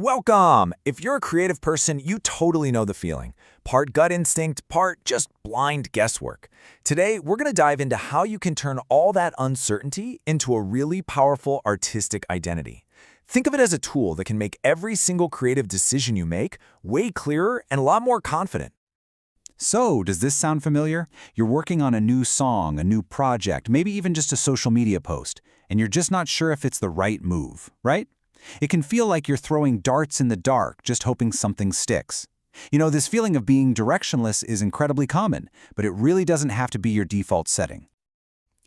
Welcome! If you're a creative person, you totally know the feeling. Part gut instinct, part just blind guesswork. Today, we're going to dive into how you can turn all that uncertainty into a really powerful artistic identity. Think of it as a tool that can make every single creative decision you make way clearer and a lot more confident. So, does this sound familiar? You're working on a new song, a new project, maybe even just a social media post, and you're just not sure if it's the right move, right? It can feel like you're throwing darts in the dark, just hoping something sticks. You know, this feeling of being directionless is incredibly common, but it really doesn't have to be your default setting.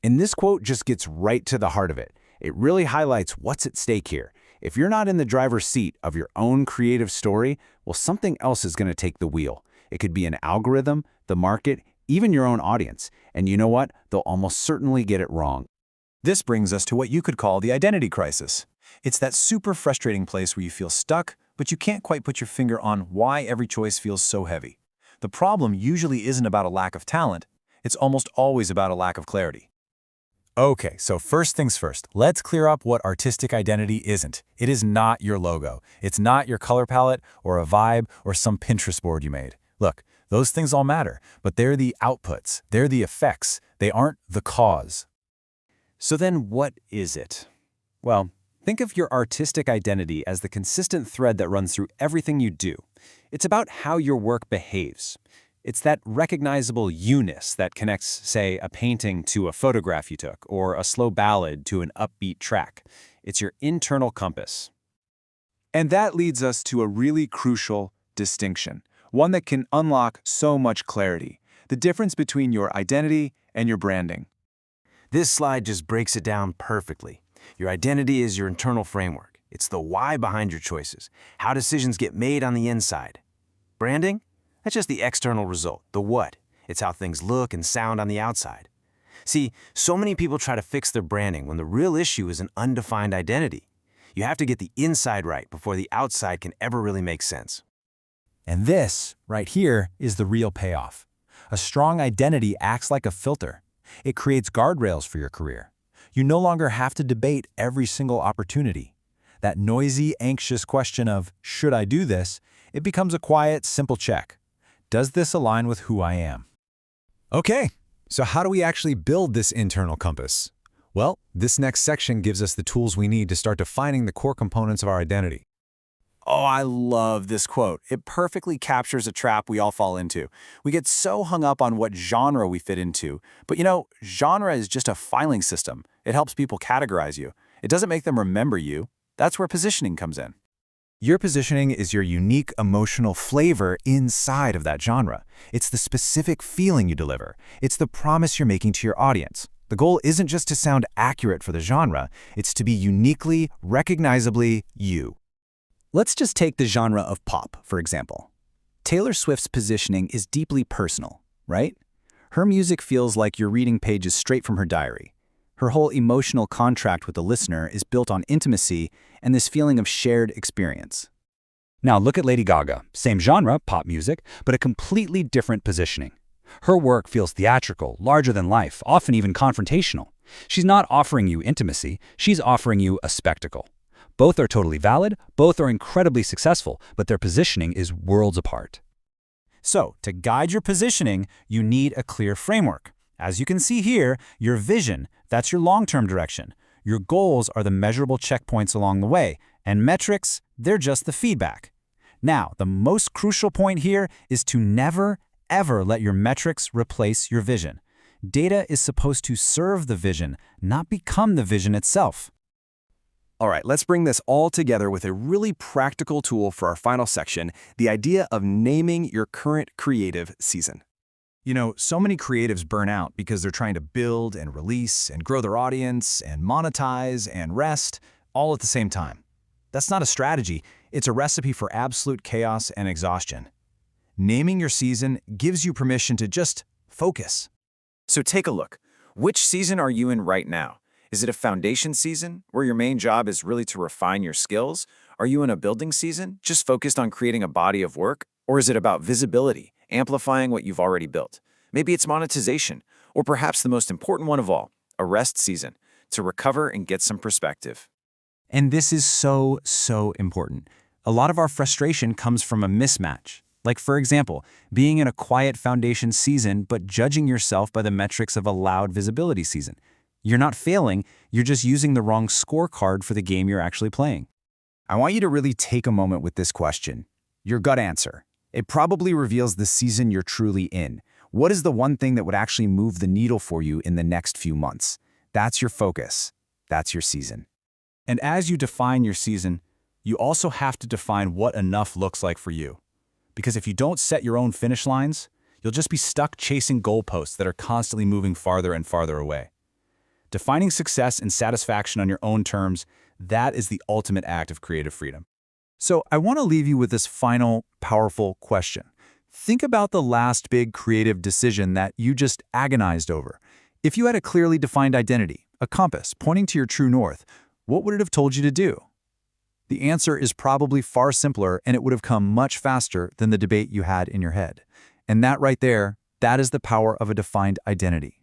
And this quote just gets right to the heart of it. It really highlights what's at stake here. If you're not in the driver's seat of your own creative story, well, something else is going to take the wheel. It could be an algorithm, the market, even your own audience. And you know what? They'll almost certainly get it wrong. This brings us to what you could call the identity crisis. It's that super frustrating place where you feel stuck, but you can't quite put your finger on why every choice feels so heavy. The problem usually isn't about a lack of talent. It's almost always about a lack of clarity. Okay, so first things first, let's clear up what artistic identity isn't. It is not your logo. It's not your color palette or a vibe or some Pinterest board you made. Look, those things all matter, but they're the outputs. They're the effects. They aren't the cause. So then what is it? Well, think of your artistic identity as the consistent thread that runs through everything you do. It's about how your work behaves. It's that recognizable you-ness that connects, say, a painting to a photograph you took, or a slow ballad to an upbeat track. It's your internal compass. And that leads us to a really crucial distinction, one that can unlock so much clarity: the difference between your identity and your branding. This slide just breaks it down perfectly. Your identity is your internal framework. It's the why behind your choices, how decisions get made on the inside. Branding? That's just the external result, the what. It's how things look and sound on the outside. See, so many people try to fix their branding when the real issue is an undefined identity. You have to get the inside right before the outside can ever really make sense. And this, right here, is the real payoff. A strong identity acts like a filter. It creates guardrails for your career. You no longer have to debate every single opportunity. That noisy, anxious question of, should I do this? It becomes a quiet, simple check. Does this align with who I am? Okay, so how do we actually build this internal compass? Well, this next section gives us the tools we need to start defining the core components of our identity. Oh, I love this quote. It perfectly captures a trap we all fall into. We get so hung up on what genre we fit into. But you know, genre is just a filing system. It helps people categorize you. It doesn't make them remember you. That's where positioning comes in. Your positioning is your unique emotional flavor inside of that genre. It's the specific feeling you deliver. It's the promise you're making to your audience. The goal isn't just to sound accurate for the genre. It's to be uniquely, recognizably you. Let's just take the genre of pop, for example. Taylor Swift's positioning is deeply personal, right? Her music feels like you're reading pages straight from her diary. Her whole emotional contract with the listener is built on intimacy and this feeling of shared experience. Now look at Lady Gaga. Same genre, pop music, but a completely different positioning. Her work feels theatrical, larger than life, often even confrontational. She's not offering you intimacy, she's offering you a spectacle. Both are totally valid, both are incredibly successful, but their positioning is worlds apart. So, to guide your positioning, you need a clear framework. As you can see here, your vision, that's your long-term direction. Your goals are the measurable checkpoints along the way, and metrics, they're just the feedback. Now, the most crucial point here is to never, ever let your metrics replace your vision. Data is supposed to serve the vision, not become the vision itself. All right, let's bring this all together with a really practical tool for our final section: the idea of naming your current creative season. You know, so many creatives burn out because they're trying to build and release and grow their audience and monetize and rest all at the same time. That's not a strategy. It's a recipe for absolute chaos and exhaustion. Naming your season gives you permission to just focus. So take a look. Which season are you in right now? Is it a foundation season, where your main job is really to refine your skills? Are you in a building season, just focused on creating a body of work? Or is it about visibility, amplifying what you've already built? Maybe it's monetization, or perhaps the most important one of all, a rest season, to recover and get some perspective. And this is so important. A lot of our frustration comes from a mismatch. Like, for example, being in a quiet foundation season but judging yourself by the metrics of a loud visibility season. You're not failing, you're just using the wrong scorecard for the game you're actually playing. I want you to really take a moment with this question. Your gut answer. It probably reveals the season you're truly in. What is the one thing that would actually move the needle for you in the next few months? That's your focus. That's your season. And as you define your season, you also have to define what enough looks like for you. Because if you don't set your own finish lines, you'll just be stuck chasing goalposts that are constantly moving farther and farther away. Defining success and satisfaction on your own terms, that is the ultimate act of creative freedom. So I want to leave you with this final, powerful question. Think about the last big creative decision that you just agonized over. If you had a clearly defined identity, a compass pointing to your true north, what would it have told you to do? The answer is probably far simpler, and it would have come much faster than the debate you had in your head. And that right there, that is the power of a defined identity.